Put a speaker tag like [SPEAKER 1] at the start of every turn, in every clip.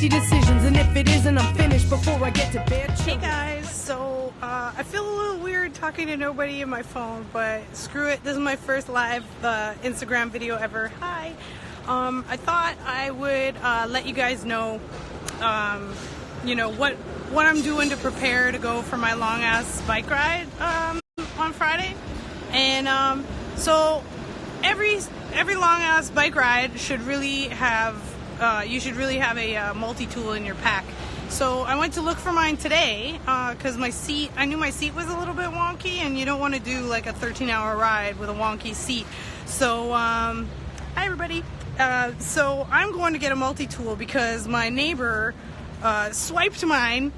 [SPEAKER 1] hasty decisions, and if it isn't, I'm finished before I get to bed.
[SPEAKER 2] Hey guys, so I feel a little weird talking to nobody in my phone, but screw it. This is my first live Instagram video ever. Hi. I thought I would let you guys know, you know, what I'm doing to prepare to go for my Longass bike ride on Friday. And so every Longass bike ride should really have you should really have a multi-tool in your pack. So I went to look for mine today because I knew my seat was a little bit wonky, and you don't want to do like a 13-hour ride with a wonky seat. So hi everybody. So I'm going to get a multi-tool because my neighbor swiped mine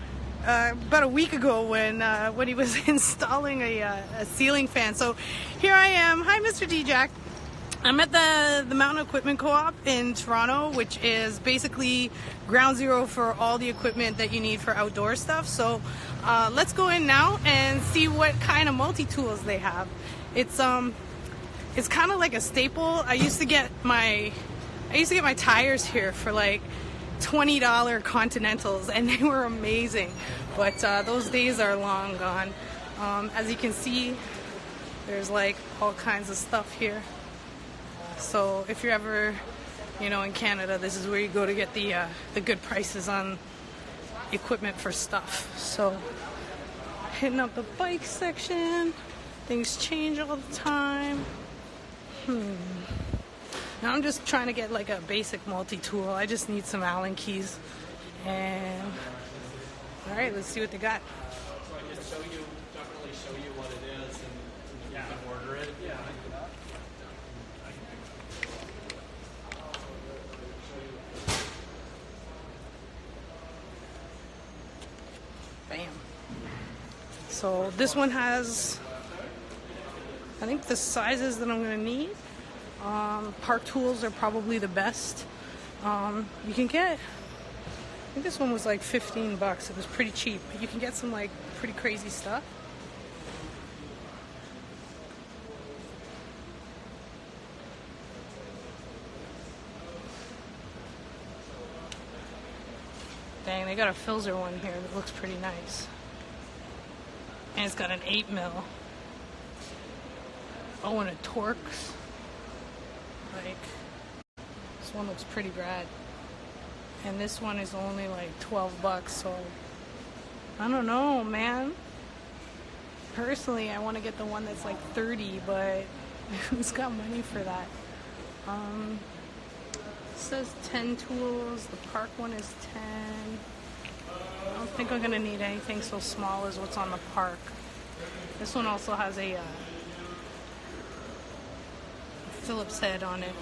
[SPEAKER 2] about a week ago when he was installing a ceiling fan. So here I am. Hi, Mr. D-Jack. I'm at the Mountain Equipment Co-op in Toronto, which is basically ground zero for all the equipment that you need for outdoor stuff. So let's go in now and see what kind of multi-tools they have. It's kind of like a staple. I used to get my tires here for like $20 Continentals, and they were amazing. But those days are long gone. As you can see, there's like all kinds of stuff here. So if you're ever, you know, in Canada, this is where you go to get the good prices on equipment for stuff. So hitting up the bike section. Things change all the time. Now I'm just trying to get like a basic multi-tool. I just need some Allen keys. And all right, let's see what they got.
[SPEAKER 3] So I can definitely show you what it is, and you can order it. Yeah.
[SPEAKER 2] Bam. So this one has, I think, the sizes that I'm going to need. Park tools are probably the best. You can get, I think this one was like $15. It was pretty cheap, but you can get some like pretty crazy stuff. Dang, they got a Filzer one here that looks pretty nice. And it's got an 8mm. Oh, and it torques. Like, this one looks pretty rad. And this one is only like $12, so I don't know, man. Personally, I want to get the one that's like 30, but who's got money for that? It says 10 tools. The Park one is 10. I don't think I'm gonna need anything so small as what's on the Park. This one also has a Phillips head on it.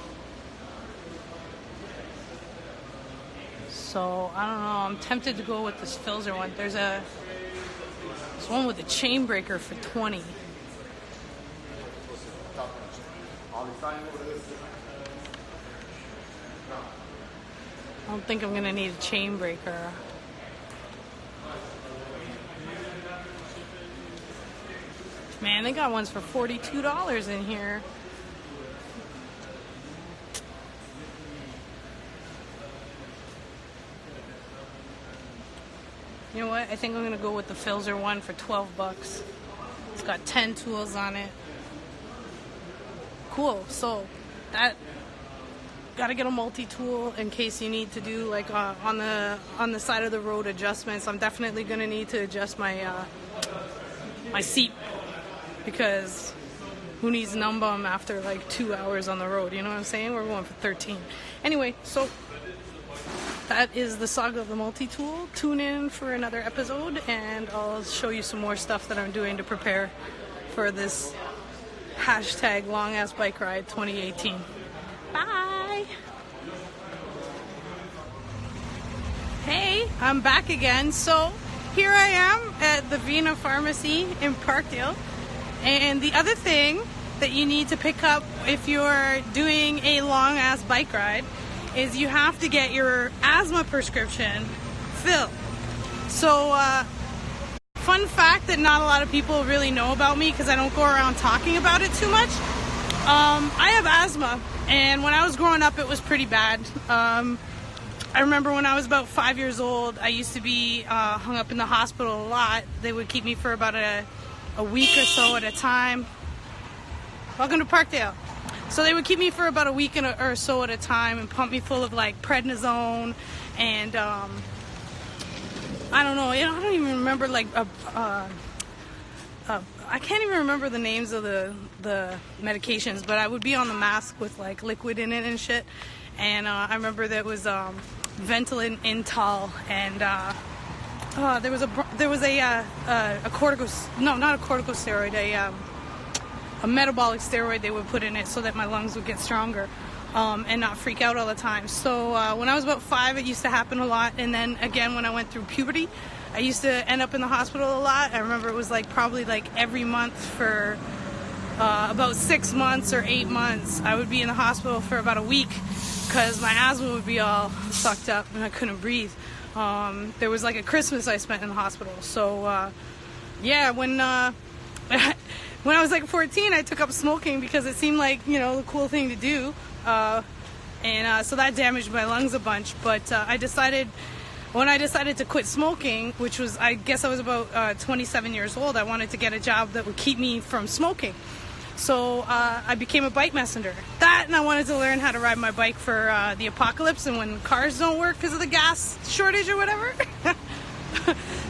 [SPEAKER 2] So I don't know, I'm tempted to go with this Filzer one. There's this one with a chain breaker for 20. I don't think I'm gonna need a chain breaker. Man, they got ones for $42 in here. You know what? I think I'm gonna go with the Filzer one for $12. It's got 10 tools on it. Cool. So that, gotta get a multi-tool in case you need to do like on the side of the road adjustments. I'm definitely gonna need to adjust my my seat, because who needs numb bum after like 2 hours on the road? You know what I'm saying? We're going for 13. Anyway, so that is the saga of the multi-tool. Tune in for another episode, and I'll show you some more stuff that I'm doing to prepare for this hashtag Longass Bike Ride 2018. Bye! Hey, I'm back again. So here I am at the Vina Pharmacy in Parkdale. And the other thing that you need to pick up if you're doing a Longass bike ride is you have to get your asthma prescription filled. So, fun fact that not a lot of people really know about me because I don't go around talking about it too much. I have asthma, and when I was growing up, it was pretty bad. I remember when I was about 5 years old, I used to be hung up in the hospital a lot. They would keep me for about a week or so at a time. Welcome to Parkdale. So they would keep me for about a week or so at a time and pump me full of like prednisone and I don't know. I don't even remember like I can't even remember the names of the medications, but I would be on the mask with like liquid in it and shit. And I remember there was Ventolin Intal, and there was a corticosteroid, a metabolic steroid they would put in it so that my lungs would get stronger and not freak out all the time. So when I was about 5, it used to happen a lot, and then again when I went through puberty, I used to end up in the hospital a lot. I remember it was like probably like every month for about 6 months or 8 months. I would be in the hospital for about a week because my asthma would be all sucked up and I couldn't breathe. There was like a Christmas I spent in the hospital. So yeah, when I was like 14, I took up smoking because it seemed like, you know, the cool thing to do. And so that damaged my lungs a bunch. But when I decided to quit smoking, which was, I guess I was about 27 years old, I wanted to get a job that would keep me from smoking. So I became a bike messenger. That, and I wanted to learn how to ride my bike for the apocalypse and when cars don't work because of the gas shortage or whatever.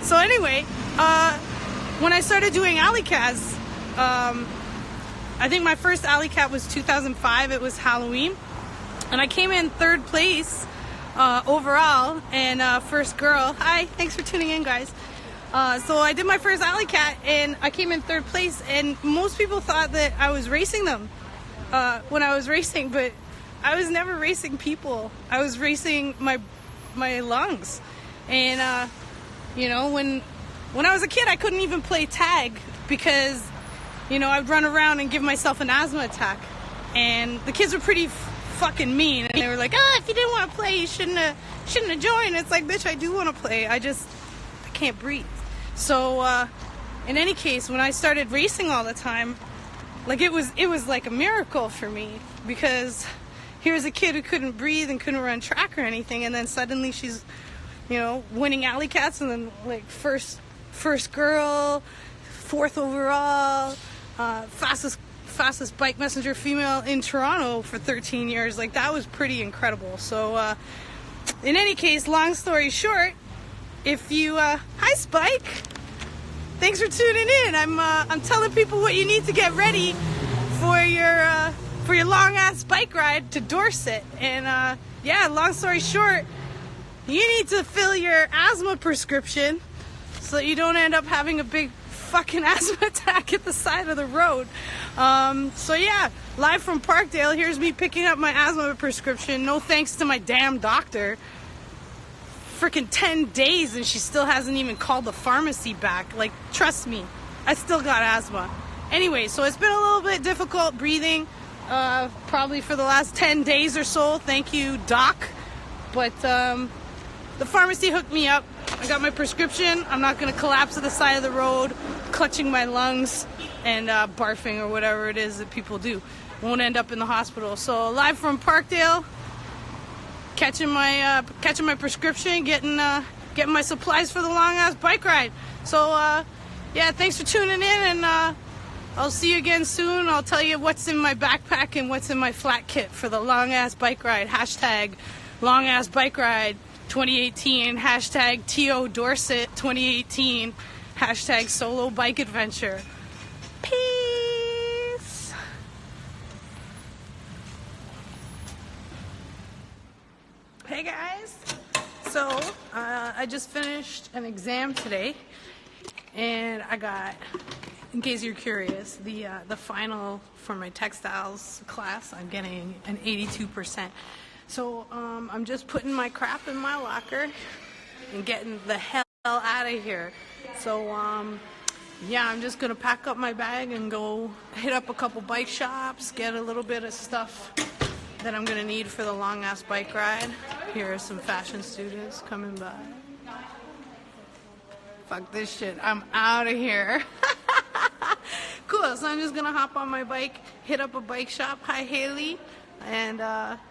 [SPEAKER 2] So anyway, when I started doing alley cats, I think my first alley cat was 2005. It was Halloween. And I came in 3rd place overall and first girl. Hi, thanks for tuning in, guys. So I did my first alley cat and I came in 3rd place, and most people thought that I was racing them when I was racing, but I was never racing people. I was racing my lungs. And you know, when I was a kid, I couldn't even play tag because, you know, I'd run around and give myself an asthma attack, and the kids were pretty fucking mean, and they were like, if you didn't want to play, you shouldn't have joined. It's like, bitch, I do want to play, I can't breathe. So in any case, when I started racing all the time, like it was like a miracle for me, because here's a kid who couldn't breathe and couldn't run track or anything, and then suddenly she's, you know, winning alley cats, and then like first girl, 4th overall, fastest bike messenger female in Toronto for 13 years. Like, that was pretty incredible. So in any case, long story short, if you hi Spike, thanks for tuning in. I'm telling people what you need to get ready for your long ass bike ride to Dorset. And yeah, long story short, you need to fill your asthma prescription so that you don't end up having a big fucking asthma attack at the side of the road. So yeah, live from Parkdale, here's me picking up my asthma prescription. No thanks to my damn doctor. Freaking 10 days and she still hasn't even called the pharmacy back. Like, trust me, I still got asthma. Anyway, so it's been a little bit difficult breathing, probably for the last 10 days or so. Thank you, doc. But the pharmacy hooked me up. I got my prescription. I'm not going to collapse at the side of the road, clutching my lungs and barfing or whatever it is that people do. Won't end up in the hospital. So live from Parkdale, catching my prescription, getting my supplies for the long ass bike ride. So yeah, thanks for tuning in, and I'll see you again soon. I'll tell you what's in my backpack and what's in my flat kit for the long ass bike ride. Hashtag long ass bike ride 2018, hashtag TO Dorset 2018, hashtag solo bike adventure. Peace. Hey guys, so I just finished an exam today, and I got, in case you're curious, the final for my textiles class. I'm getting an 82%. So I'm just putting my crap in my locker and getting the hell out of here. So yeah, I'm just gonna pack up my bag and go hit up a couple bike shops, get a little bit of stuff that I'm gonna need for the long ass bike ride. Here are some fashion students coming by. Fuck this shit, I'm out of here. Cool, so I'm just gonna hop on my bike, hit up a bike shop. Hi Haley. And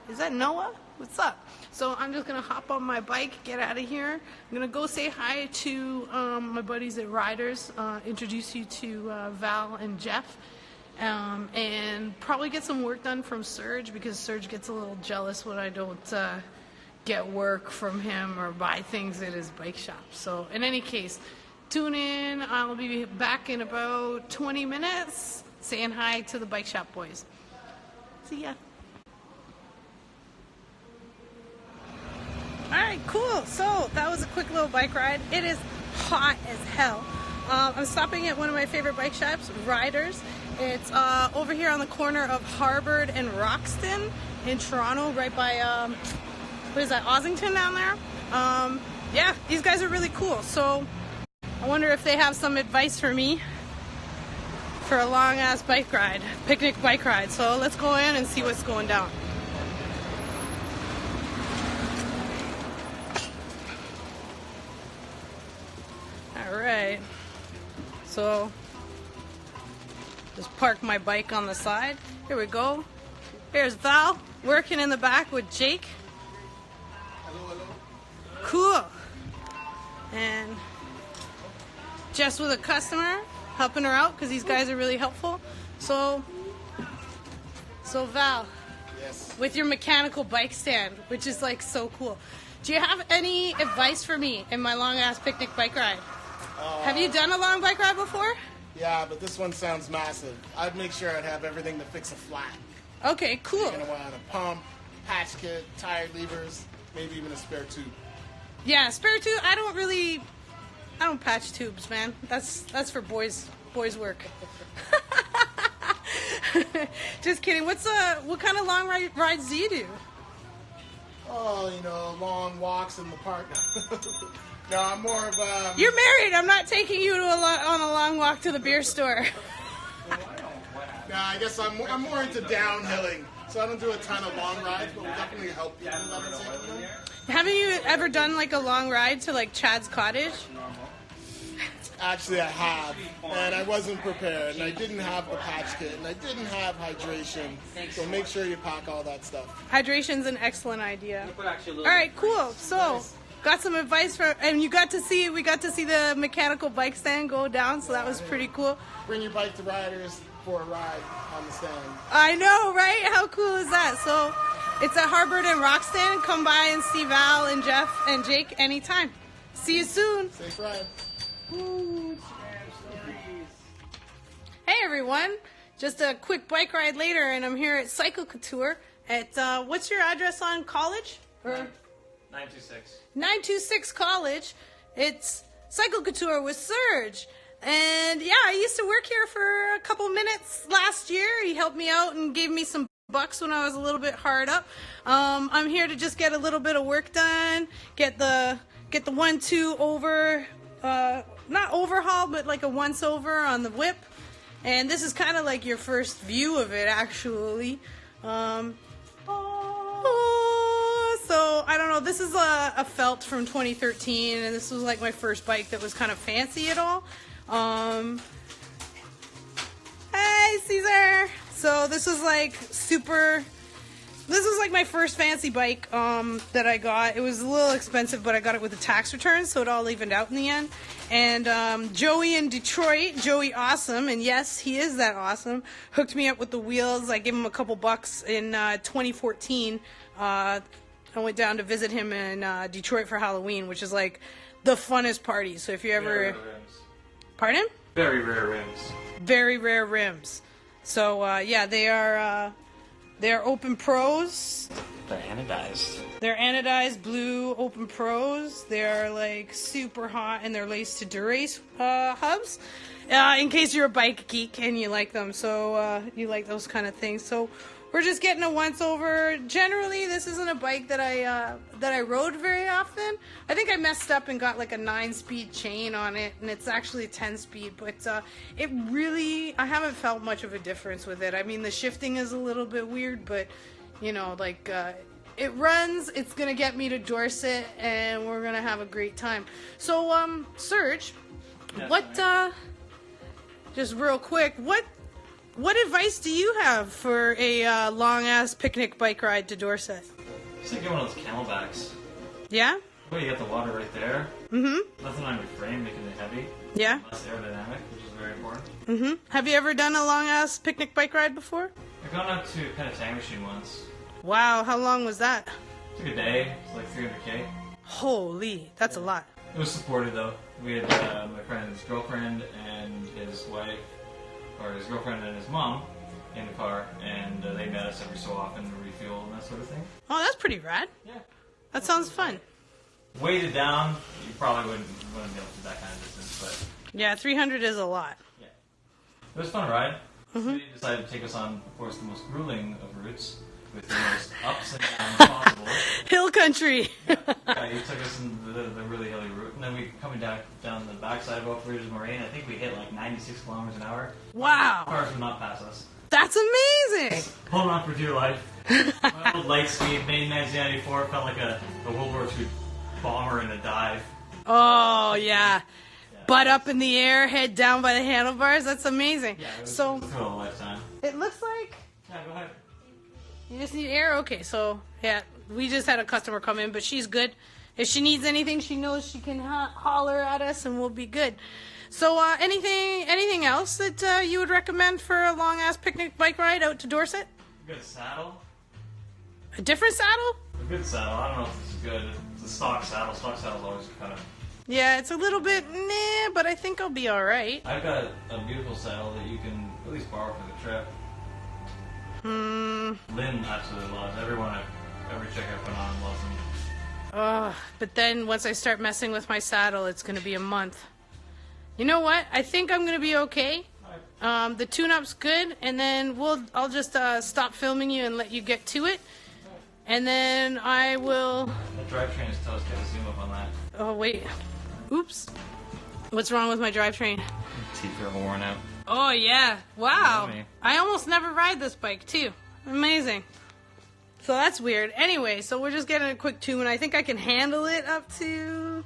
[SPEAKER 2] is that Noah? what's up? So I'm just gonna hop on my bike, get out of here. I'm gonna go say hi to my buddies at Riders, introduce you to Val and Jeff, and probably get some work done from Serge, because Serge gets a little jealous when I don't get work from him or buy things at his bike shop. So in any case, tune in. I'll be back in about 20 minutes saying hi to the bike shop boys. See ya. Alright, cool. So that was a quick little bike ride. It is hot as hell. I'm stopping at one of my favorite bike shops, Riders. It's over here on the corner of Harvard and Roxton in Toronto, right by, what is that, Ossington down there? Yeah, these guys are really cool. So I wonder if they have some advice for me for a long ass bike ride, picnic bike ride. So let's go in and see what's going down. Alright, so just park my bike on the side. Here we go. Here's Val working in the back with Jake.
[SPEAKER 3] Hello, hello.
[SPEAKER 2] Cool. And Jess with a customer, helping her out because these guys are really helpful. So Val,
[SPEAKER 3] Yes.
[SPEAKER 2] with your mechanical bike stand, which is like so cool. Do you have any advice for me in my long ass picnic bike ride? Have you done a long bike ride before?
[SPEAKER 4] Yeah, but this one sounds massive. I'd make sure I'd have everything to fix a flat.
[SPEAKER 2] Okay, cool.
[SPEAKER 4] You're gonna want a pump, patch kit, tire levers, maybe even a spare tube.
[SPEAKER 2] Yeah, spare tube. I don't patch tubes, man. That's for boys work. Just kidding. What kind of long rides do you do?
[SPEAKER 4] Oh, long walks in the park. No, I'm more of a...
[SPEAKER 2] You're married. I'm not taking you on a long walk to the beer store.
[SPEAKER 4] No, I guess I'm more into downhilling. So I don't do a ton of long rides, but we definitely help people that are taking them.
[SPEAKER 2] Haven't you ever done like a long ride to like Chad's cottage?
[SPEAKER 4] Actually, I have, and I wasn't prepared, and I didn't have the patch kit, and I didn't have hydration, so make sure you pack all that stuff.
[SPEAKER 2] Hydration's an excellent idea. All right, cool. So, got some advice and we got to see the mechanical bike stand go down, so that was pretty cool.
[SPEAKER 4] Bring your bike to Riders for a ride on the stand.
[SPEAKER 2] I know, right? How cool is that? So, it's at Harvard and Roxton. Come by and see Val and Jeff and Jake anytime. See you soon.
[SPEAKER 4] Safe ride.
[SPEAKER 2] Hey everyone, just a quick bike ride later, and I'm here at Cycle Couture at what's your address on College? Or
[SPEAKER 3] 926.
[SPEAKER 2] 926 College. It's Cycle Couture with Serge. And yeah, I used to work here for a couple minutes last year. He helped me out and gave me some bucks when I was a little bit hard up. I'm here to just get a little bit of work done, get the 1-2 over, not overhaul, but like a once over on the whip. And this is kind of like your first view of it, actually. So I don't know, this is a felt from 2013, and this was like my first bike that was kind of fancy at all. Hey Caesar! So this was like my first fancy bike that I got. It was a little expensive, but I got it with a tax return, so it all evened out in the end. And Joey in Detroit, Joey Awesome, and yes, he is that awesome, hooked me up with the wheels. I gave him a couple bucks in 2014. I went down to visit him in Detroit for Halloween, which is like the funnest party. So if you ever...
[SPEAKER 3] Very rare rims.
[SPEAKER 2] Pardon?
[SPEAKER 3] Very rare rims.
[SPEAKER 2] Very rare rims. So yeah, they're Open Pros.
[SPEAKER 5] They're anodized.
[SPEAKER 2] They're anodized blue Open Pros. They're like super hot, and they're laced to Durace hubs. In case you're a bike geek and you like them, so you like those kind of things. So we're just getting a once over. Generally, this isn't a bike that I rode very often. I think I messed up and got like a 9-speed chain on it, and it's actually a 10-speed. But it really, I haven't felt much of a difference with it. I mean, the shifting is a little bit weird, but like it runs. It's gonna get me to Dorset, and we're gonna have a great time. So, Serge,
[SPEAKER 3] Yes,
[SPEAKER 2] what? Just real quick, what advice do you have for a long-ass picnic bike ride to Dorset?
[SPEAKER 5] It's like getting one of those camelbacks.
[SPEAKER 2] Yeah?
[SPEAKER 5] Well, you got the water right there.
[SPEAKER 2] Mm-hmm.
[SPEAKER 5] Nothing on your frame making it heavy.
[SPEAKER 2] Yeah.
[SPEAKER 5] Less aerodynamic, which is very important.
[SPEAKER 2] Mm-hmm. Have you ever done a long-ass picnic bike ride before?
[SPEAKER 5] I've gone out to Penetang Machine once.
[SPEAKER 2] Wow, how long was that?
[SPEAKER 5] Took a day. It's like 300K.
[SPEAKER 2] Holy, that's a lot.
[SPEAKER 5] It was supported though. We had my friend's girlfriend and his wife, or his girlfriend and his mom, in the car, and they met us every so often to refuel and that sort of thing.
[SPEAKER 2] Oh, that's pretty rad.
[SPEAKER 5] Yeah.
[SPEAKER 2] That sounds fun.
[SPEAKER 5] Weighted down, you probably wouldn't be able to do that kind of distance, but
[SPEAKER 2] Yeah, 300 is a lot.
[SPEAKER 5] yeah. It was a fun ride. So they decided to take us on, of course, the most grueling of routes, with the most ups and downs possible.
[SPEAKER 2] Hill country.
[SPEAKER 5] Yeah, he took us in the really hilly route, and then we coming down the backside of Oak Ridge Moraine. I think we hit like 96 kilometers an hour.
[SPEAKER 2] Wow.
[SPEAKER 5] Cars would not pass us.
[SPEAKER 2] That's amazing.
[SPEAKER 5] Hold on for dear life. My old light speed, made in 1994, felt like a World War II bomber in a dive.
[SPEAKER 2] Oh, yeah. Butt up in the air, head down by the handlebars. That's amazing.
[SPEAKER 5] Yeah, it was
[SPEAKER 2] So
[SPEAKER 5] a thrill of a lifetime.
[SPEAKER 2] it looks like
[SPEAKER 5] Yeah, go ahead.
[SPEAKER 2] you just need air. Okay, so yeah, we just had a customer come in, but she's good. If she needs anything, she knows she can holler at us, and we'll be good. So anything else that you would recommend for a long ass picnic bike ride out to Dorset?
[SPEAKER 5] A good saddle.
[SPEAKER 2] A different saddle?
[SPEAKER 5] A good saddle. I don't know if this is good. It's a stock saddle. Stock saddle's always kind of.
[SPEAKER 2] Yeah, it's a little bit nah, but I think I'll be all right.
[SPEAKER 5] I've got a beautiful saddle that you can at least borrow for the trip. Lynn absolutely loves. Every chick I put on loves them.
[SPEAKER 2] But then once I start messing with my saddle, it's going to be a month. You know what? I think I'm going to be okay. The tune-up's good, and then I'll just stop filming you and let you get to it. And then I will...
[SPEAKER 5] That drivetrain is toast. Get a zoom up on that.
[SPEAKER 2] Oh, wait. Oops. What's wrong with my drivetrain?
[SPEAKER 5] Teeth are worn out.
[SPEAKER 2] Oh, yeah. Wow.
[SPEAKER 5] Yummy.
[SPEAKER 2] I almost never ride this bike, too. Amazing. So that's weird. Anyway, so we're just getting a quick tune. I think I can handle it up to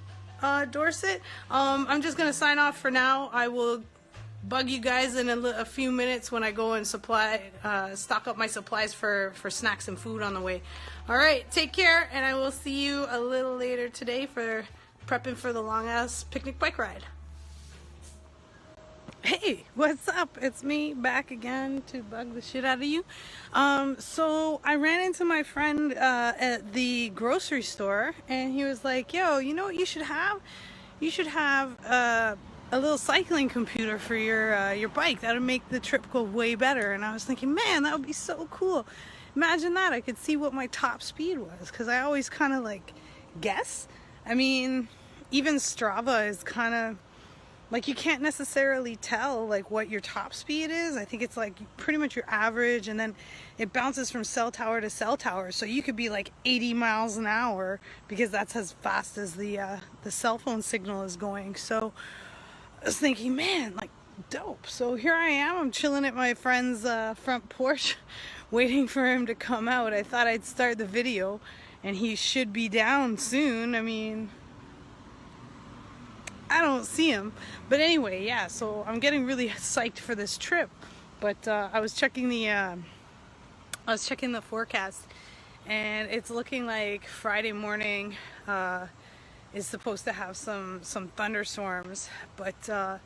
[SPEAKER 2] Dorset. I'm just going to sign off for now. I will bug you guys in a few minutes when I go and stock up my supplies for snacks and food on the way. All right, take care, and I will see you a little later today for prepping for the long-ass picnic bike ride. Hey, what's up? It's me back again to bug the shit out of you. So I ran into my friend at the grocery store, and he was like, yo, you know what you should have? You should have a little cycling computer for your bike. That would make the trip go way better. And I was thinking, man, that would be so cool. Imagine that. I could see what my top speed was, because I always kind of like guess. I mean, even Strava is kind of like, you can't necessarily tell like what your top speed is. I think it's like pretty much your average, and then it bounces from cell tower to cell tower. So you could be like 80 miles an hour because that's as fast as the cell phone signal is going. So I was thinking, man, like, dope. So here I am. I'm chilling at my friend's front porch, waiting for him to come out. I thought I'd start the video, and he should be down soon. I mean, I don't see him. But anyway, yeah, so I'm getting really psyched for this trip. But I was checking the forecast, and it's looking like Friday morning is supposed to have some thunderstorms. But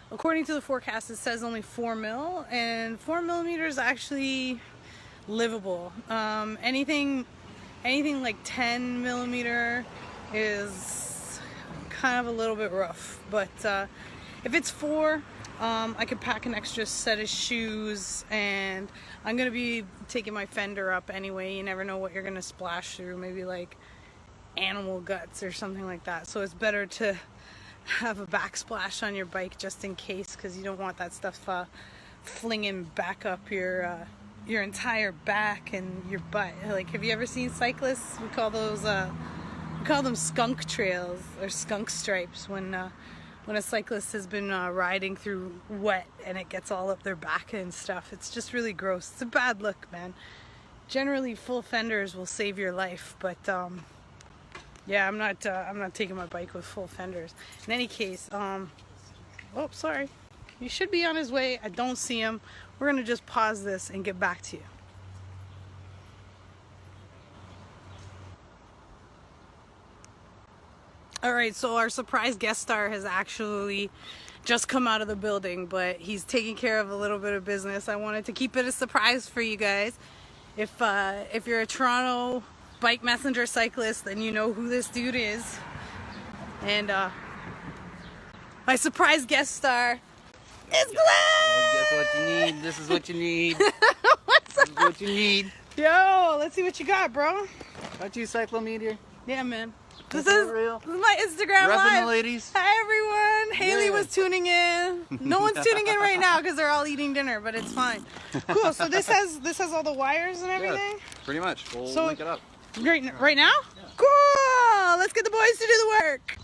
[SPEAKER 2] according to the forecast, it says only 4 mil, and 4 millimeters actually livable. Anything like 10 millimeter is kind of a little bit rough, but if it's 4, I could pack an extra set of shoes, and I'm gonna be taking my fender up anyway. You never know what you're gonna splash through, maybe like animal guts or something like that. So it's better to have a backsplash on your bike just in case, because you don't want that stuff flinging back up your entire back and your butt. Like, have you ever seen cyclists? We call them skunk trails or skunk stripes when a cyclist has been riding through wet and it gets all up their back and stuff. It's just really gross. It's a bad look, man. Generally, full fenders will save your life, but yeah, I'm not taking my bike with full fenders. In any case, oh, sorry. He should be on his way. I don't see him. We're gonna just pause this and get back to you. Alright, so our surprise guest star has actually just come out of the building, but he's taking care of a little bit of business. I wanted to keep it a surprise for you guys. If you're a Toronto bike messenger cyclist, then you know who this dude is. And my surprise guest star is Glenn!
[SPEAKER 6] Oh, guess what you need? This is what you need. This is what you need.
[SPEAKER 2] Yo, let's see what you got, bro.
[SPEAKER 6] Got you, Cyclometeor?
[SPEAKER 2] Yeah, man. This
[SPEAKER 6] This
[SPEAKER 2] is
[SPEAKER 6] is real.
[SPEAKER 2] my Instagram
[SPEAKER 6] Repping
[SPEAKER 2] live.
[SPEAKER 6] the ladies.
[SPEAKER 2] Hi, everyone. Haley
[SPEAKER 6] Yeah.
[SPEAKER 2] was tuning in. No one's tuning in right now because they're all eating dinner, but it's fine. Cool. So this has all the wires and everything.
[SPEAKER 6] Yeah, pretty much. We'll
[SPEAKER 2] So-
[SPEAKER 6] link it up.
[SPEAKER 2] Right now? Cool. Let's get the boys to do the work.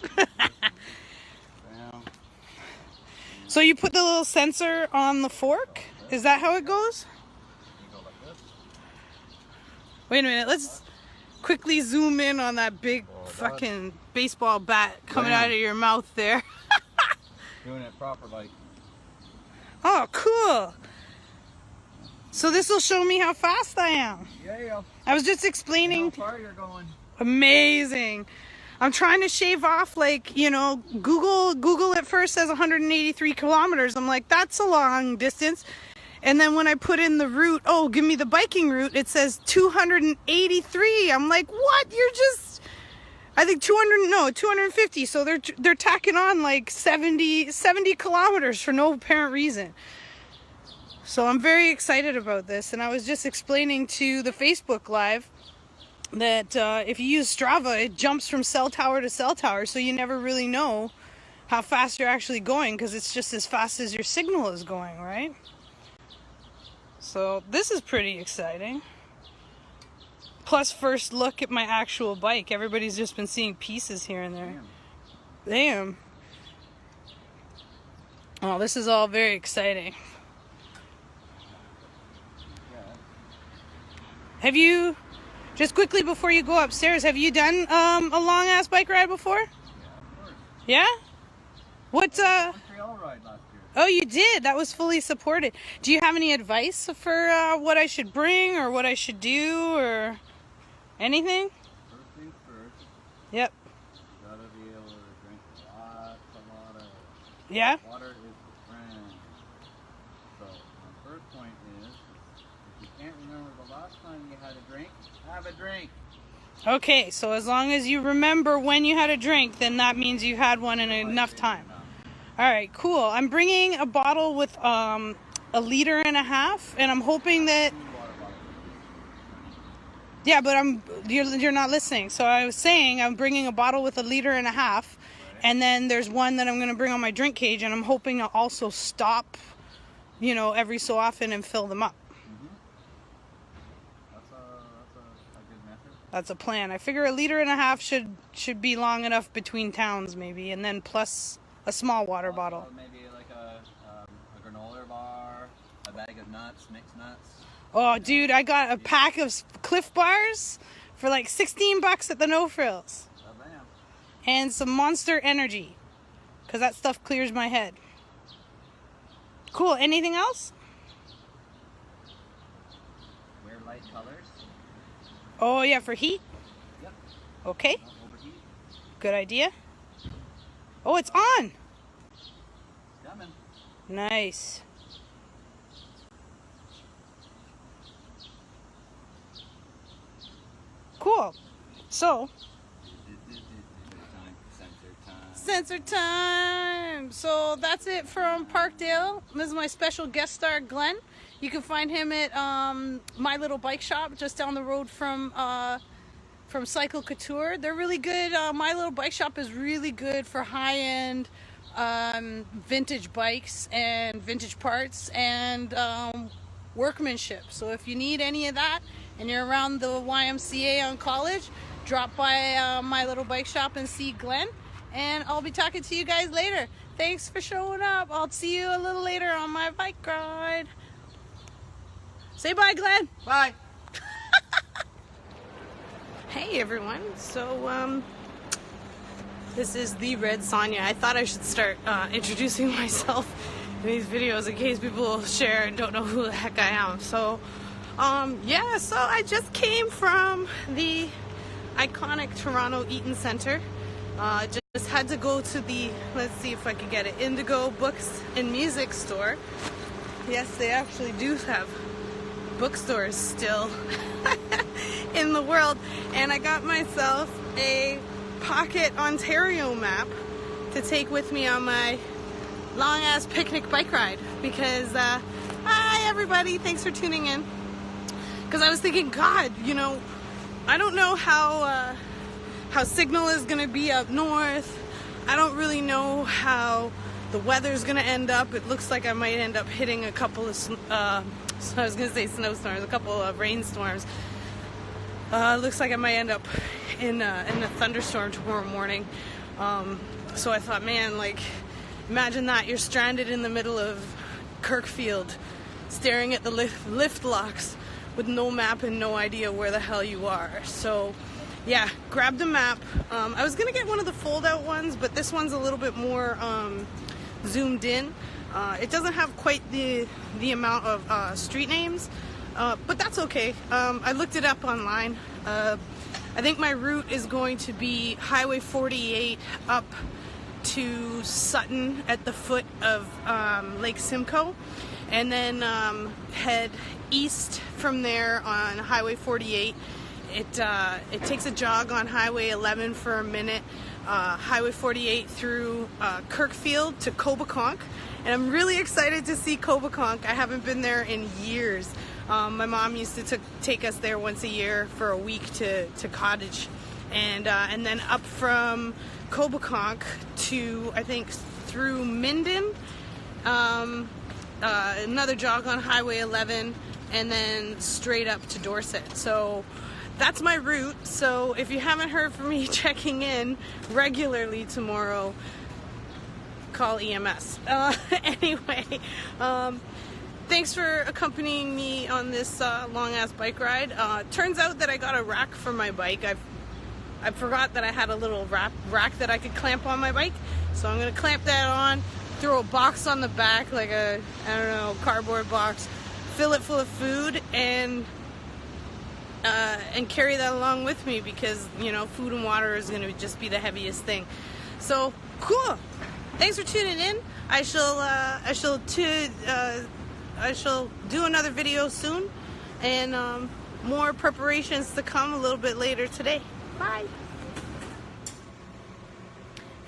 [SPEAKER 6] Yeah.
[SPEAKER 2] So you put the little sensor on the fork? Is that how it goes?
[SPEAKER 6] You go like this.
[SPEAKER 2] Wait a minute. Let's quickly zoom in on that big fucking baseball bat coming
[SPEAKER 6] Damn.
[SPEAKER 2] out of your mouth there.
[SPEAKER 6] Doing it proper, like.
[SPEAKER 2] Oh, cool. So this will show me how fast I am.
[SPEAKER 6] Yeah.
[SPEAKER 2] I was just
[SPEAKER 6] How
[SPEAKER 2] explaining.
[SPEAKER 6] far you're going.
[SPEAKER 2] Amazing. I'm trying to shave off, like, you know, Google at first says 183 kilometers. I'm like, that's a long distance. And then when I put in the route, oh, give me the biking route, it says 283. I'm like, what? You're just, I think 250. So they're tacking on like 70 kilometers for no apparent reason. So I'm very excited about this. And I was just explaining to the Facebook Live that if you use Strava, it jumps from cell tower to cell tower, so you never really know how fast you're actually going because it's just as fast as your signal is going, right? So this is pretty exciting. Plus first look at my actual bike. Everybody's just been seeing pieces here and there. Damn. Oh, this is all very exciting. Have you, just quickly before you go upstairs, have you done a long ass bike ride before?
[SPEAKER 6] Yeah, of course.
[SPEAKER 2] Yeah? What
[SPEAKER 6] Montreal ride last year.
[SPEAKER 2] oh, you did. That was fully supported. Do you have any advice for what I should bring or what I should do or anything?
[SPEAKER 6] First things first.
[SPEAKER 2] Yep.
[SPEAKER 6] You gotta be able to drink lots of water.
[SPEAKER 2] Yeah?
[SPEAKER 6] Water is the friend. So, my first point is, if you can't remember the last time you had a drink, have a drink.
[SPEAKER 2] Okay, so as long as you remember when you had a drink, then that means you had one in enough time. All right, cool. I'm bringing a bottle with 1.5 liters, and I'm hoping that. Yeah, but you're not listening. So I was saying I'm bringing a bottle with 1.5 liters, and then there's one that I'm gonna bring on my drink cage, and I'm hoping to also stop, you know, every so often and fill them up.
[SPEAKER 6] That's a good method.
[SPEAKER 2] That's a plan. I figure 1.5 liters should be long enough between towns maybe, and then plus a small water bottle.
[SPEAKER 6] Maybe like a granola bar, a bag of nuts, mixed nuts.
[SPEAKER 2] Oh, dude, I got a pack of Cliff Bars for like $16 at the No Frills.
[SPEAKER 6] Oh, damn.
[SPEAKER 2] And some Monster Energy, because that stuff clears my head. Cool. Anything else?
[SPEAKER 6] Wear light colors.
[SPEAKER 2] Oh, yeah, for heat?
[SPEAKER 6] Yep.
[SPEAKER 2] Okay.
[SPEAKER 6] Don't overheat.
[SPEAKER 2] Good idea. Oh, it's on.
[SPEAKER 6] It's coming.
[SPEAKER 2] Nice. Cool. So, sensor time. So that's it from Parkdale. This is my special guest star, Glenn. You can find him at My Little Bike Shop, just down the road from Cycle Couture. They're really good. My Little Bike Shop is really good for high-end vintage bikes and vintage parts and workmanship. So if you need any of that and you're around the YMCA on College, drop by My Little Bike Shop and see Glenn. And I'll be talking to you guys later. Thanks for showing up. I'll see you a little later on my bike ride. Say bye, Glenn.
[SPEAKER 6] Bye.
[SPEAKER 2] Hey everyone. So this is the Red Sonia. I thought I should start introducing myself in these videos in case people share and don't know who the heck I am. So yeah, so I just came from the iconic Toronto Eaton Centre. Just Just had to go to the, let's see if I can get it, Indigo Books and Music store. Yes, they actually do have bookstores still in the world. And I got myself a pocket Ontario map to take with me on my long-ass picnic bike ride. Because, hi everybody, thanks for tuning in. Because I was thinking, God, you know, I don't know how signal is going to be up north. I don't really know how the weather's going to end up. It looks like I might end up hitting a couple of, I was going to say snowstorms, a couple of rainstorms. Looks like I might end up in a thunderstorm tomorrow morning. So I thought, man, like, imagine that. You're stranded in the middle of Kirkfield, staring at the lift locks with no map and no idea where the hell you are. So yeah, grabbed a map. I was gonna get one of the fold-out ones, but this one's a little bit more zoomed in. It doesn't have quite the amount of street names, but that's okay. I looked it up online. I think my route is going to be Highway 48 up to Sutton at the foot of Lake Simcoe, and then head east from there on Highway 48. It takes a jog on Highway 11 for a minute, Highway 48 through Kirkfield to Coboconk, and I'm really excited to see Coboconk. I haven't been there in years. My mom used to take us there once a year for a week to cottage, and then up from Coboconk to, I think, through Minden, another jog on Highway 11, and then straight up to Dorset. So that's my route. So if you haven't heard from me checking in regularly tomorrow, call EMS. Anyway, thanks for accompanying me on this long-ass bike ride. Turns out that I got a rack for my bike. I forgot that I had a little rack that I could clamp on my bike. So I'm going to clamp that on, throw a box on the back, like a, I don't know, cardboard box, fill it full of food, and carry that along with me, because, you know, food and water is going to just be the heaviest thing. So cool. Thanks for tuning in. I shall do another video soon, and more preparations to come a little bit later today. Bye.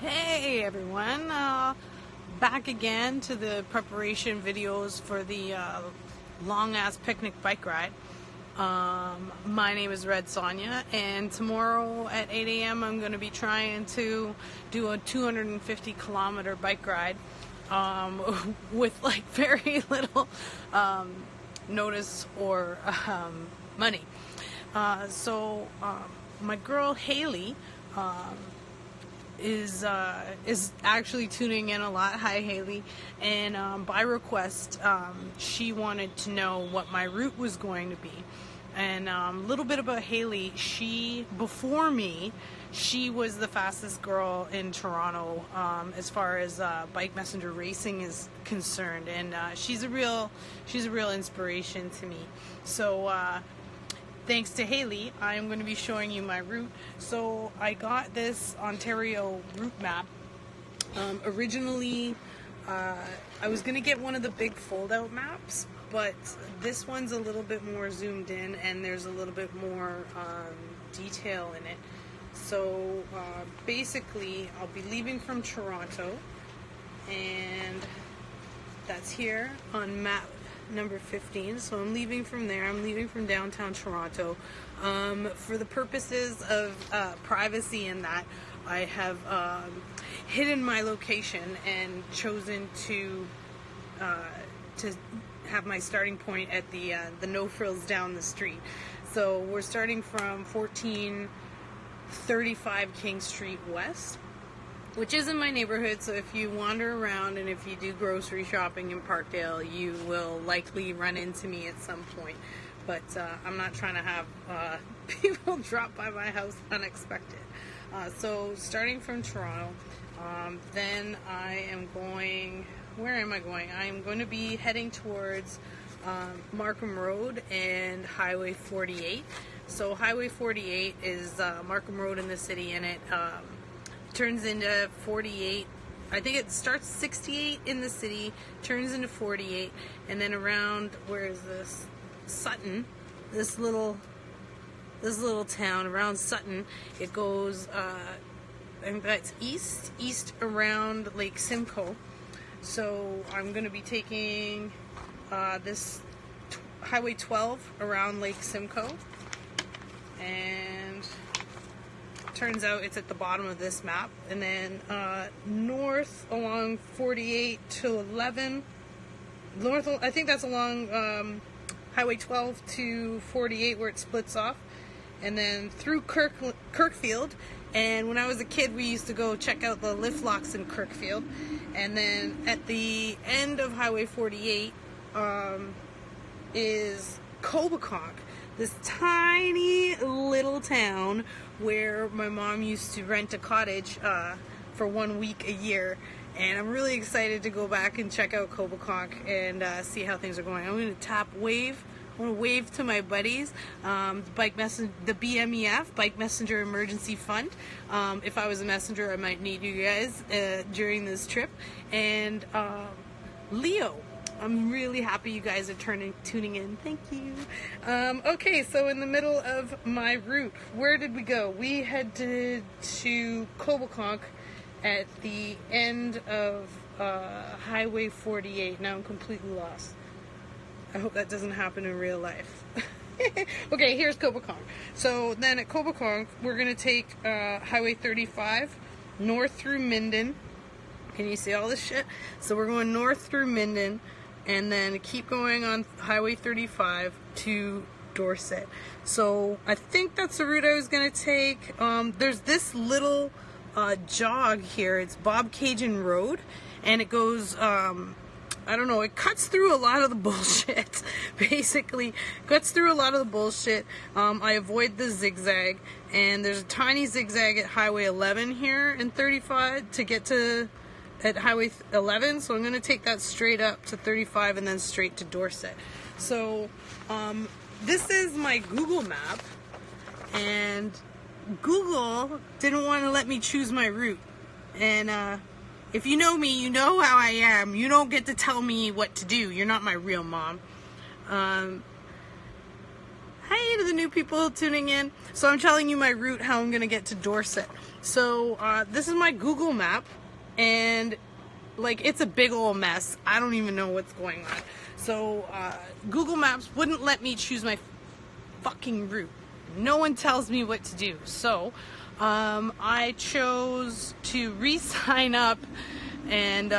[SPEAKER 2] Hey everyone, back again to the preparation videos for the long-ass picnic bike ride. My name is Red Sonia, and tomorrow at 8 a.m. I'm going to be trying to do a 250-kilometer bike ride with like very little notice or money. So my girl Haley is actually tuning in a lot. Hi Haley. And by request, she wanted to know what my route was going to be. And a little bit about Haley. Before me, she was the fastest girl in Toronto as far as bike messenger racing is concerned, and she's a real inspiration to me. So thanks to Haley, I'm going to be showing you my route. So I got this Ontario route map. Originally, I was going to get one of the big fold-out maps, but this one's a little bit more zoomed in, and there's a little bit more detail in it. So basically, I'll be leaving from Toronto, and that's here on map number 15. So I'm leaving from there. I'm leaving from downtown Toronto. For the purposes of privacy and that, I have hidden my location and chosen to have my starting point at the no frills down the street. So we're starting from 1435 King Street West, which is in my neighborhood. So if you wander around and if you do grocery shopping in Parkdale, you will likely run into me at some point. But I'm not trying to have people drop by my house unexpected. So starting from Toronto, then I am going, where am I going? I am going to be heading towards Markham Road and Highway 48. So Highway 48 is Markham Road in the city, and it turns into 48. I think it starts 68 in the city, turns into 48, and then around, where is this? Sutton, this little town around Sutton, it goes, I think that's east around Lake Simcoe. So I'm going to be taking this Highway 12 around Lake Simcoe, and turns out it's at the bottom of this map, and then north along 48 to 11, north, I think that's along Highway 12 to 48 where it splits off, and then through Kirkfield. And when I was a kid, we used to go check out the lift locks in Kirkfield, and then at the end of Highway 48 is Coboconk, this tiny little town where my mom used to rent a cottage for 1 week a year. And I'm really excited to go back and check out Coboconk and see how things are going. I'm going to tap wave. I want to wave to my buddies, the BMEF, Bike Messenger Emergency Fund. If I was a messenger, I might need you guys during this trip. And Leo, I'm really happy you guys are tuning in. Thank you. Okay, so in the middle of my route, where did we go? We headed to Coboconk at the end of Highway 48. Now I'm completely lost. I hope that doesn't happen in real life. Okay, here's Coboconk. So then at Coboconk, we're going to take Highway 35 north through Minden. Can you see all this shit? So we're going north through Minden, and then keep going on Highway 35 to Dorset. So I think that's the route I was going to take. There's this little jog here. It's Bob Cajun Road, and it goes, I don't know, it cuts through a lot of the bullshit, basically. Cuts through a lot of the bullshit. I avoid the zigzag, and there's a tiny zigzag at Highway 11 here in 35 to get to at Highway 11, so I'm going to take that straight up to 35 and then straight to Dorset. So this is my Google map, and Google didn't want to let me choose my route. And if you know me, you know how I am. You don't get to tell me what to do. You're not my real mom. Hi to the new people tuning in. So I'm telling you my route, how I'm going to get to Dorset. So this is my Google map. And like, it's a big old mess. I don't even know what's going on. So Google Maps wouldn't let me choose my fucking route. No one tells me what to do. So I chose to re-sign up and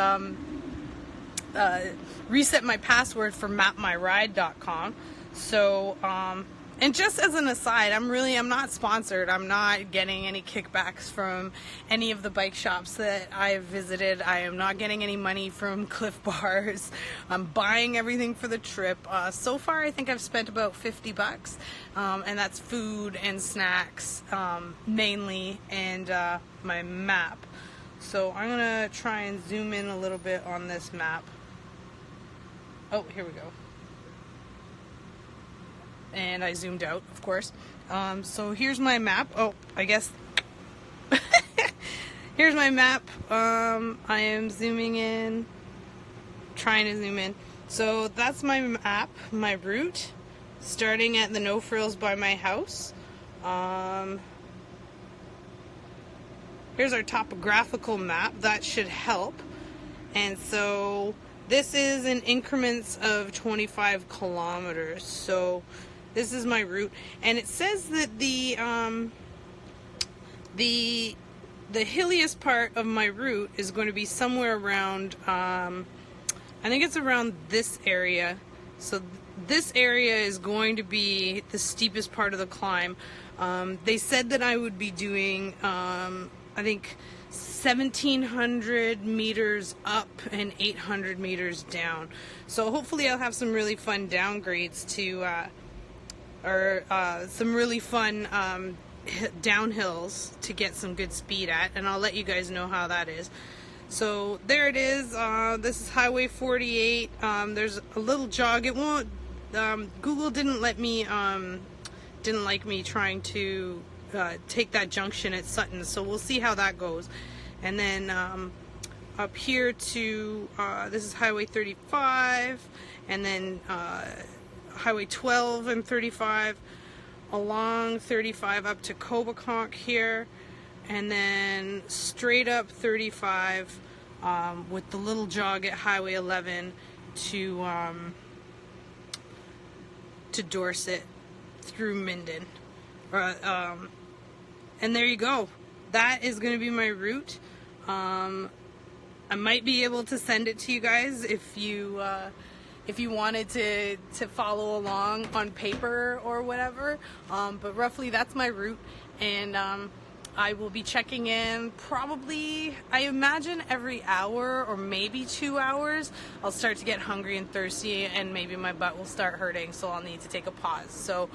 [SPEAKER 2] reset my password for mapmyride.com. So and just as an aside, I'm not sponsored. I'm not getting any kickbacks from any of the bike shops that I've visited. I am not getting any money from Cliff Bars. I'm buying everything for the trip. So far, I think I've spent about $50, and that's food and snacks mainly, and my map. So I'm gonna try and zoom in a little bit on this map. Oh, here we go. And I zoomed out, of course. So here's my map. Oh, I guess. Here's my map. I am zooming in, trying to zoom in. So that's my map, my route, starting at the No Frills by my house. Here's our topographical map. That should help. And so this is in increments of 25 kilometers. So this is my route, and it says that the hilliest part of my route is going to be somewhere around, I think it's around this area. So this area is going to be the steepest part of the climb. They said that I would be doing, I think, 1,700 meters up and 800 meters down. So hopefully I'll have some really fun downgrades to some really fun downhills to get some good speed at, and I'll let you guys know how that is. So there it is. This is Highway 48. There's a little jog. It won't. Google didn't like me trying to take that junction at Sutton. So we'll see how that goes. and then up here to this is Highway 35, and then Highway 12 and 35, along 35 up to Coboconk here, and then straight up 35 with the little jog at Highway 11 to Dorset through Minden. And there you go. That is going to be my route. I might be able to send it to you guys if you wanted to follow along on paper or whatever. But roughly that's my route, and I will be checking in probably, I imagine, every hour or maybe 2 hours. I'll start to get hungry and thirsty, and maybe my butt will start hurting, so I'll need to take a pause. So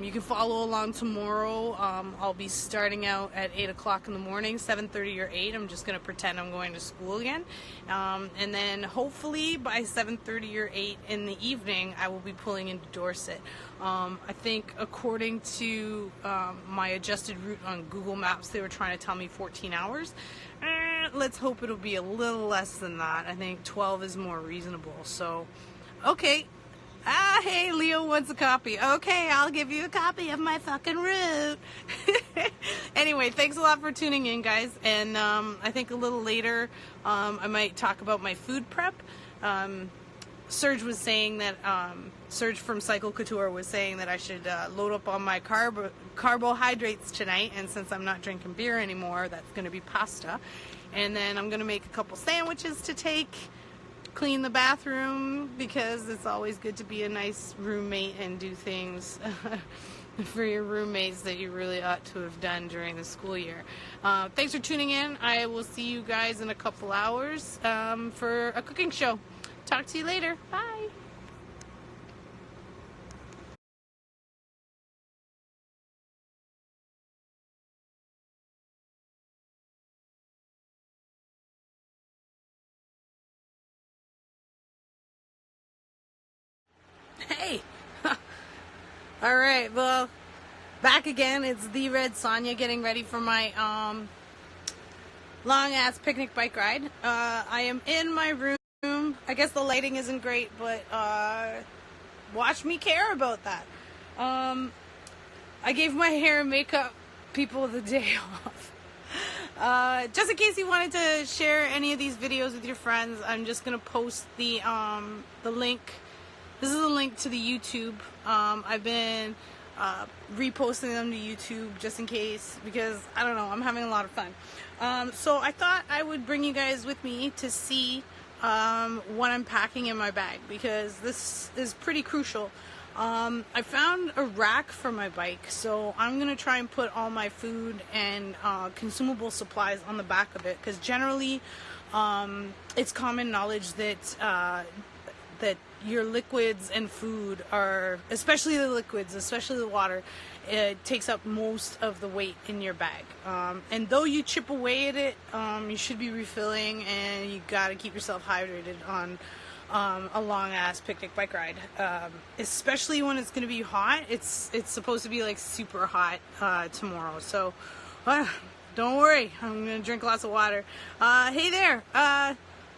[SPEAKER 2] you can follow along tomorrow. I'll be starting out at 8 o'clock in the morning, 7:30 or 8. I'm just going to pretend I'm going to school again. And then hopefully by 7:30 or 8 in the evening, I will be pulling into Dorset. I think according to my adjusted route on Google Maps, they were trying to tell me 14 hours. Let's hope it'll be a little less than that. I think 12 is more reasonable. So, okay. Hey, Leo wants a copy. Okay, I'll give you a copy of my fucking route. Anyway, thanks a lot for tuning in, guys. And I think a little later, I might talk about my food prep. Serge was saying that, Serge from Cycle Couture was saying that I should load up on my carbohydrates tonight, and since I'm not drinking beer anymore, that's going to be pasta. And then I'm going to make a couple sandwiches to take, clean the bathroom, because it's always good to be a nice roommate and do things for your roommates that you really ought to have done during the school year. Thanks for tuning in. I will see you guys in a couple hours for a cooking show. Talk to you later. Bye. Hey. All right, well, back again. It's the Red Sonya getting ready for my long ass picnic bike ride. I am in my room. I guess the lighting isn't great, but watch me care about that. I gave my hair and makeup people the day off. Just in case you wanted to share any of these videos with your friends, I'm just gonna post the link. This is a link to the YouTube. I've been reposting them to YouTube just in case, because I don't know, I'm having a lot of fun. So I thought I would bring you guys with me to see what I'm packing in my bag, because this is pretty crucial. I found a rack for my bike, so I'm gonna try and put all my food and consumable supplies on the back of it, because generally it's common knowledge that that your liquids and food are, especially the liquids, especially the water, it takes up most of the weight in your bag. And though you chip away at it, you should be refilling, and you gotta keep yourself hydrated on a long ass picnic bike ride. Especially when it's gonna be hot. It's supposed to be like super hot tomorrow. So don't worry, I'm gonna drink lots of water. Hey there,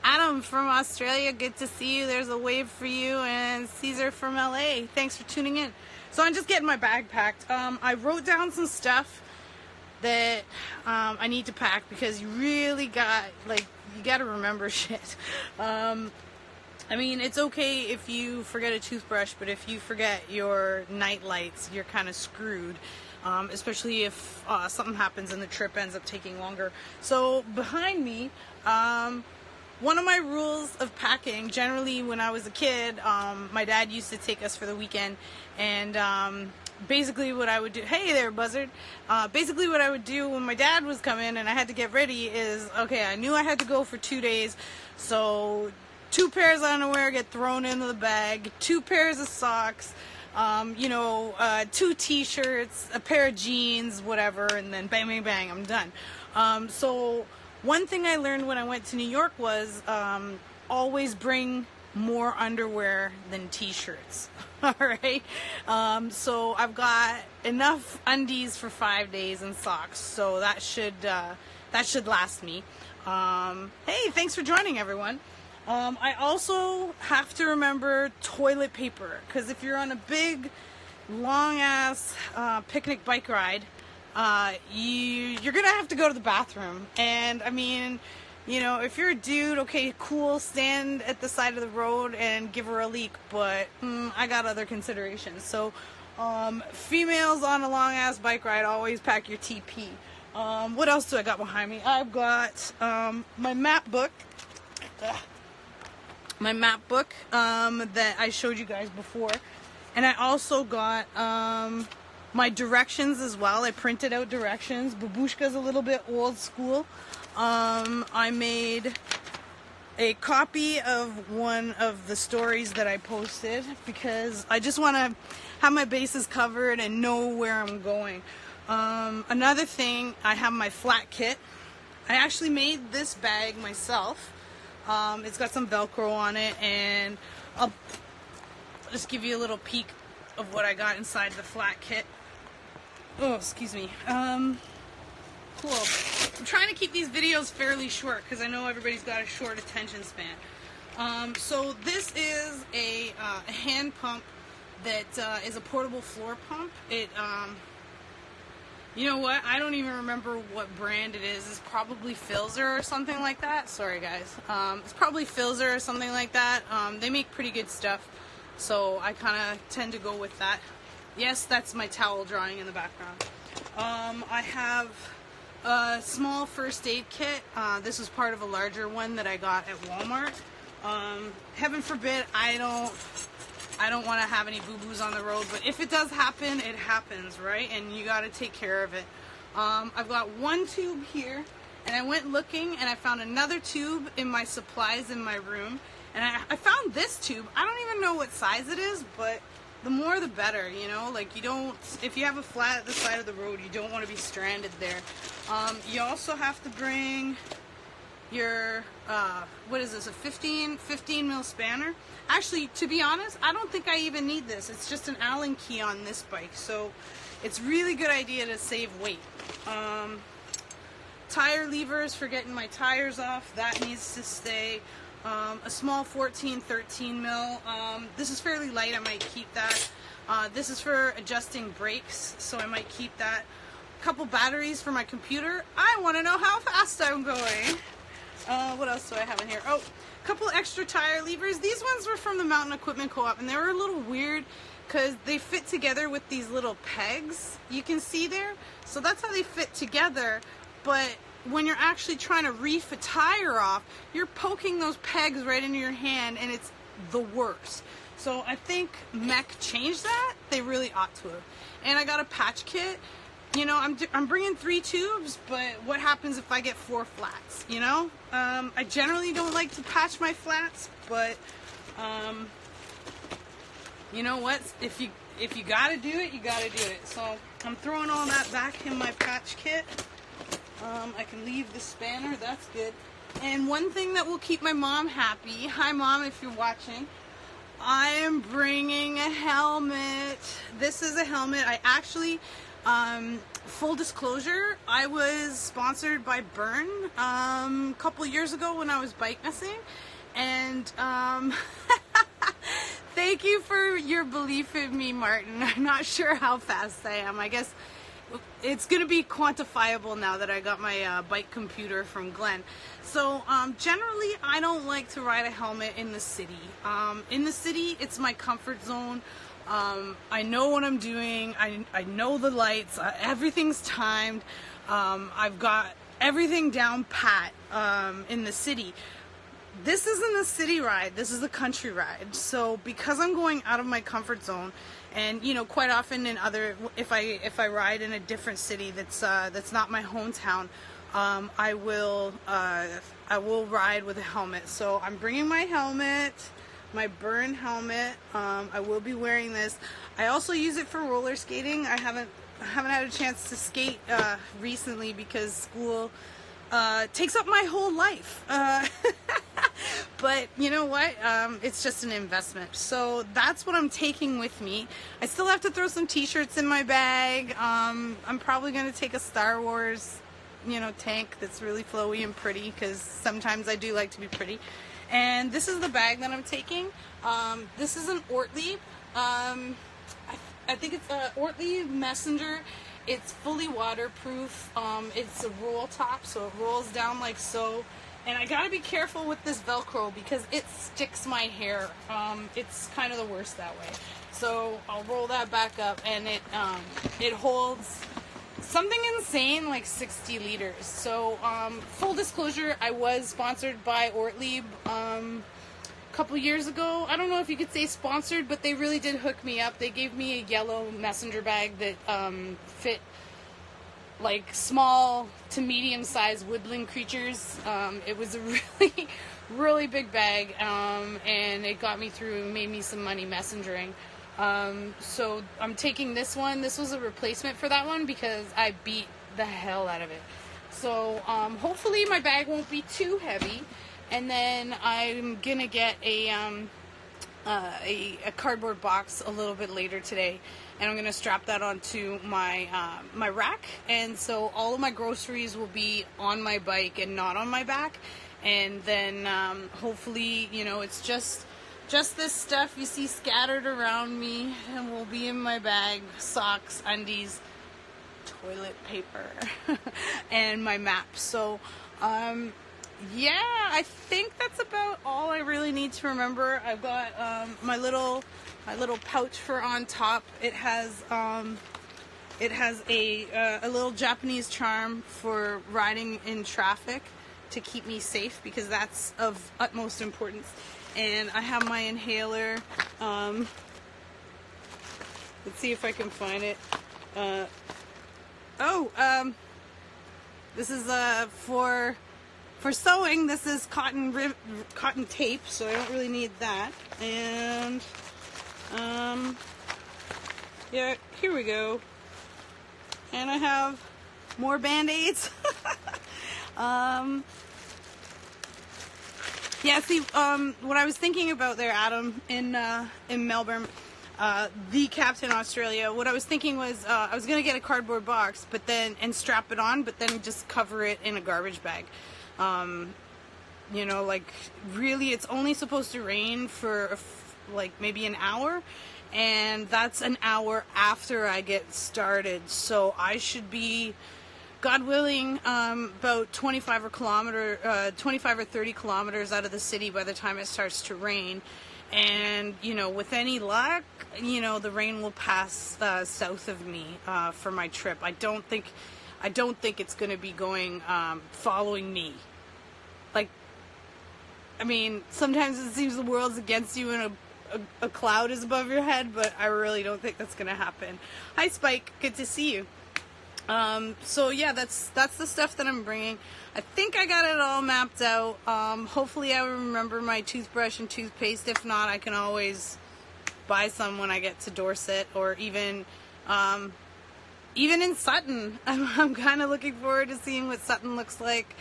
[SPEAKER 2] Adam from Australia, good to see you. There's a wave for you, and Caesar from LA. Thanks for tuning in. So I'm just getting my bag packed. I wrote down some stuff that I need to pack, because you really got, like, you got to remember shit. I mean, it's okay if you forget a toothbrush, but if you forget your night lights, you're kind of screwed. Especially if something happens and the trip ends up taking longer. So behind me, one of my rules of packing, generally when I was a kid, my dad used to take us for the weekend, and basically what I would do, hey there buzzard, basically what I would do when my dad was coming and I had to get ready is, okay, I knew I had to go for 2 days, so 2 pairs of underwear get thrown into the bag, 2 pairs of socks, 2 t-shirts, a pair of jeans, whatever, and then bang, bang, bang, I'm done. So one thing I learned when I went to New York was always bring more underwear than t-shirts. All right. So I've got enough undies for 5 days and socks, so that should that should last me. Hey, thanks for joining, everyone. I also have to remember toilet paper, because if you're on a big, long-ass picnic bike ride, you're gonna have to go to the bathroom. And I mean, you know, if you're a dude, okay, cool, stand at the side of the road and give her a leak, but I got other considerations. So females on a long-ass bike ride, always pack your TP. What else do I got behind me? I've got my map book. That I showed you guys before. And I also got my directions as well. I printed out directions. Babushka's a little bit old school. I made a copy of one of the stories that I posted because I just want to have my bases covered and know where I'm going. Another thing, I have my flat kit. I actually made this bag myself. It's got some Velcro on it, and I'll just give you a little peek of what I got inside the flat kit. Oh, excuse me. Cool. I'm trying to keep these videos fairly short because I know everybody's got a short attention span. So this is a hand pump that is a portable floor pump. It you know what? I don't even remember what brand it is. It's probably Filzer or something like that. Sorry, guys. It's probably Filzer or something like that. They make pretty good stuff, so I kind of tend to go with that. Yes, that's my towel drawing in the background. I have a small first aid kit. This is part of a larger one that I got at Walmart. Heaven forbid, I don't want to have any boo-boos on the road, but if it does happen, it happens, right? And you got to take care of it. I've got one tube here, and I went looking, and I found another tube in my supplies in my room, and I found this tube. I don't even know what size it is, but the more the better, you know? Like, you don't, if you have a flat at the side of the road, you don't want to be stranded there. You also have to bring your, what is this, a 15 mil spanner. Actually, to be honest, I don't think I even need this. It's just an Allen key on this bike, so it's really good idea to save weight. Tire levers for getting my tires off, that needs to stay. A small 13 mil. This is fairly light, I might keep that. This is for adjusting brakes, so I might keep that. A couple batteries for my computer. I want to know how fast I'm going. What else do I have in here? Oh, a couple extra tire levers. These ones were from the Mountain Equipment Co-op, and they were a little weird because they fit together with these little pegs you can see there. So that's how they fit together, but when you're actually trying to reef a tire off, you're poking those pegs right into your hand, and it's the worst. So I think Mech changed that. They really ought to have. And I got a patch kit. You know, I'm bringing 3 tubes, but what happens if I get 4 flats, you know? I generally don't like to patch my flats, but, you know what? If you gotta do it, you gotta do it. So I'm throwing all that back in my patch kit. I can leave the spanner, that's good. And one thing that will keep my mom happy, hi Mom if you're watching, I am bringing a helmet. This is a helmet. I actually, full disclosure, I was sponsored by Burn a couple years ago when I was bike messing, and thank you for your belief in me, Martin. I'm not sure how fast I am. I guess it's going to be quantifiable now that I got my bike computer from Glenn. So generally I don't like to ride a helmet in the city. In the city it's my comfort zone. I know what I'm doing. I know the lights. Everything's timed. I've got everything down pat in the city. This isn't a city ride. This is a country ride. So because I'm going out of my comfort zone, and you know, quite often in other, if I ride in a different city that's not my hometown, I will ride with a helmet. So I'm bringing my helmet, my Burn helmet. I will be wearing this. I also use it for roller skating. I haven't had a chance to skate recently because school takes up my whole life. But you know what? It's just an investment. So that's what I'm taking with me. I still have to throw some t-shirts in my bag. I'm probably going to take a Star Wars you know, tank that's really flowy and pretty, because sometimes I do like to be pretty. And this is the bag that I'm taking. This is an Ortlieb. I think it's a Ortlieb Messenger. It's fully waterproof. It's a roll top, so it rolls down like so. And I gotta be careful with this Velcro because it sticks my hair. It's kind of the worst that way. So I'll roll that back up, and it holds something insane like 60 liters. So full disclosure, I was sponsored by Ortlieb a couple years ago. I don't know if you could say sponsored, but they really did hook me up. They gave me a yellow messenger bag that fit like small to medium-sized woodland creatures. It was a really, really big bag, and it got me through and made me some money messengering. So I'm taking this one. This was a replacement for that one because I beat the hell out of it. So hopefully my bag won't be too heavy, and then I'm gonna get a cardboard box a little bit later today, and I'm gonna strap that onto my my rack, and so all of my groceries will be on my bike and not on my back. And then hopefully, you know, it's just this stuff you see scattered around me, and will be in my bag: socks, undies, toilet paper, and my map. So yeah, I think that's about all I really need to remember. I've got my little pouch for on top. It has a little Japanese charm for riding in traffic to keep me safe, because that's of utmost importance. And I have my inhaler. Let's see if I can find it. This is for sewing. This is cotton tape, so I don't really need that. And yeah, here we go. And I have more Band-Aids. Yeah, see, what I was thinking about there, Adam, in Melbourne, the Captain Australia, what I was thinking was I was gonna get a cardboard box, but then and strap it on, but then just cover it in a garbage bag. You know, like, really, it's only supposed to rain for like maybe an hour, and that's an hour after I get started. So I should be, God willing, about 25 or 30 kilometers out of the city by the time it starts to rain. And, you know, with any luck, you know, the rain will pass south of me for my trip. I don't think it's going to be going following me. Like, I mean, sometimes it seems the world's against you and a cloud is above your head, but I really don't think that's going to happen. Hi, Spike. Good to see you. So yeah, that's the stuff that I'm bringing. I think I got it all mapped out. Hopefully I remember my toothbrush and toothpaste. If not, I can always buy some when I get to Dorset, or even in Sutton. I'm kind of looking forward to seeing what Sutton looks like.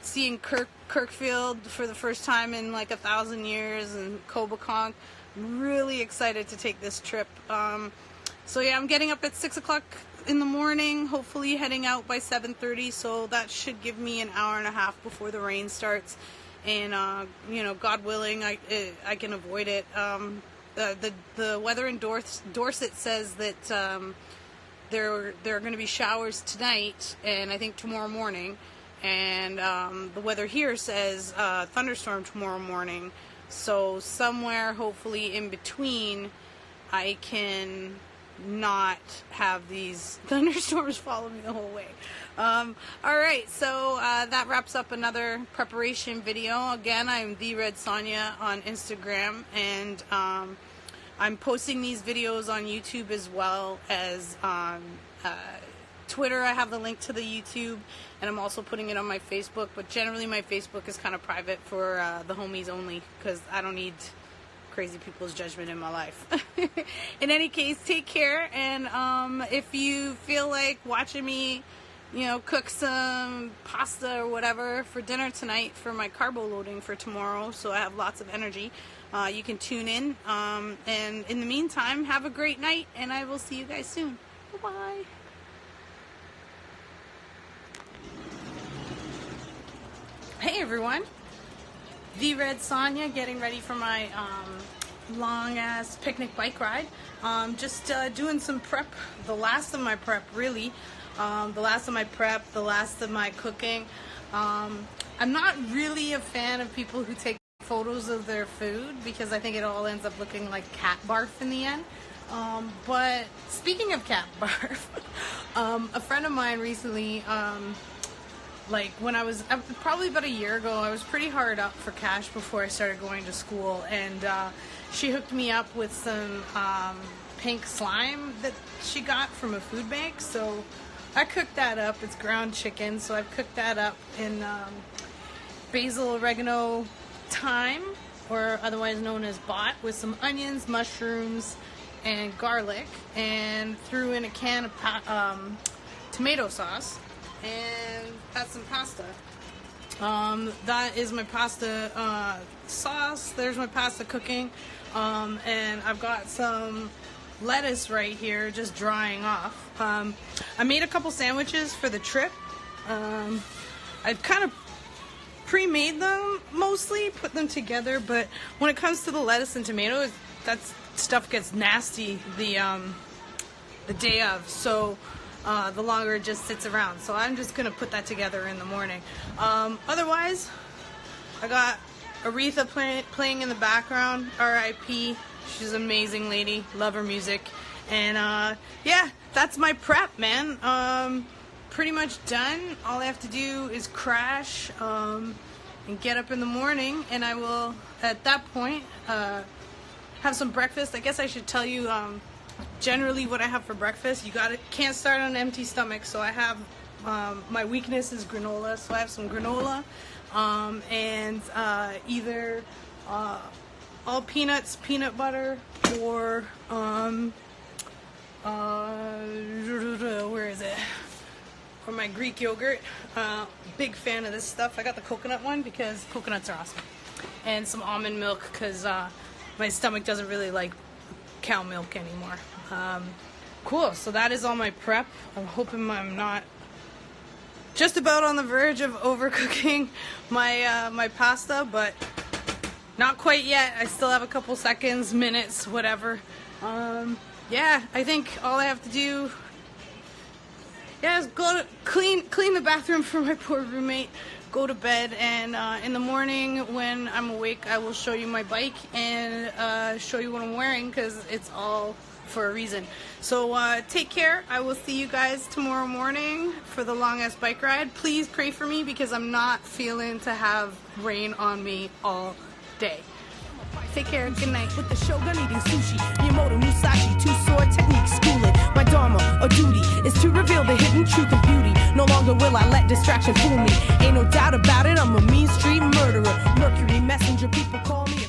[SPEAKER 2] Seeing Kirkfield for the first time in like 1,000 years, and Coboconk. I'm really excited to take this trip. So yeah, I'm getting up at 6 o'clock in the morning, hopefully heading out by 7:30, so that should give me an hour and a half before the rain starts. And you know, God willing, I can avoid it. The weather in Dorset says that there are going to be showers tonight, and I think tomorrow morning. And the weather here says thunderstorm tomorrow morning. So somewhere, hopefully in between, I can not have these thunderstorms follow me the whole way. Alright, so that wraps up another preparation video. Again, I'm the Red Sonia on Instagram, and I'm posting these videos on YouTube as well as on Twitter. I have the link to the YouTube, and I'm also putting it on my Facebook, but generally my Facebook is kind of private for the homies only, because I don't need crazy people's judgment in my life. In any case, take care, and if you feel like watching me, you know, cook some pasta or whatever for dinner tonight for my carbo loading for tomorrow, so I have lots of energy, you can tune in, and in the meantime, have a great night, and I will see you guys soon. Bye-bye. Hey everyone, the Red Sonia getting ready for my long-ass picnic bike ride. Just doing some prep, the last of my prep really, the last of my prep, the last of my cooking. I'm not really a fan of people who take photos of their food because I think it all ends up looking like cat barf in the end. But speaking of cat barf, a friend of mine recently, like when I was probably about a year ago, I was pretty hard up for cash before I started going to school, and she hooked me up with some pink slime that she got from a food bank. So I cooked that up. It's ground chicken, so I've cooked that up in basil, oregano, thyme, or otherwise known as bot, with some onions, mushrooms, and garlic, and threw in a can of tomato sauce, and that's some pasta. That is my pasta sauce. There's my pasta cooking, and I've got some lettuce right here just drying off. I made a couple sandwiches for the trip. I've kind of pre-made them mostly, put them together, but when it comes to the lettuce and tomatoes, that stuff gets nasty the day of, so the longer it just sits around. So I'm just gonna put that together in the morning. Otherwise, I got Aretha playing in the background, R.I.P. She's an amazing lady, love her music, and yeah, that's my prep, man. Pretty much done. All I have to do is crash and get up in the morning, and I will, at that point, have some breakfast. I guess I should tell you generally what I have for breakfast. Can't start on an empty stomach, so I have, my weakness is granola, so I have some granola, and either all peanuts, peanut butter, or where is it? Or my Greek yogurt. Big fan of this stuff. I got the coconut one because coconuts are awesome. And some almond milk because my stomach doesn't really like cow milk anymore. Cool, so that is all my prep. I'm hoping I'm not just about on the verge of overcooking my my pasta, but not quite yet. I still have a couple seconds, minutes, whatever. Yeah, I think all I have to do, yeah, is go to clean the bathroom for my poor roommate, go to bed, and in the morning when I'm awake, I will show you my bike and show you what I'm wearing, because it's all for a reason. So take care. I will see you guys tomorrow morning for the long-ass bike ride. Please pray for me because I'm not feeling to have rain on me all day. Take care. Good night.
[SPEAKER 1] With the shogun eating sushi, Miyamoto Musashi, two-sword technique schooling. My dharma or duty is to reveal the hidden truth of beauty. No longer will I let distraction fool me. Ain't no doubt about it, I'm a mean street murderer. Mercury messenger, people call me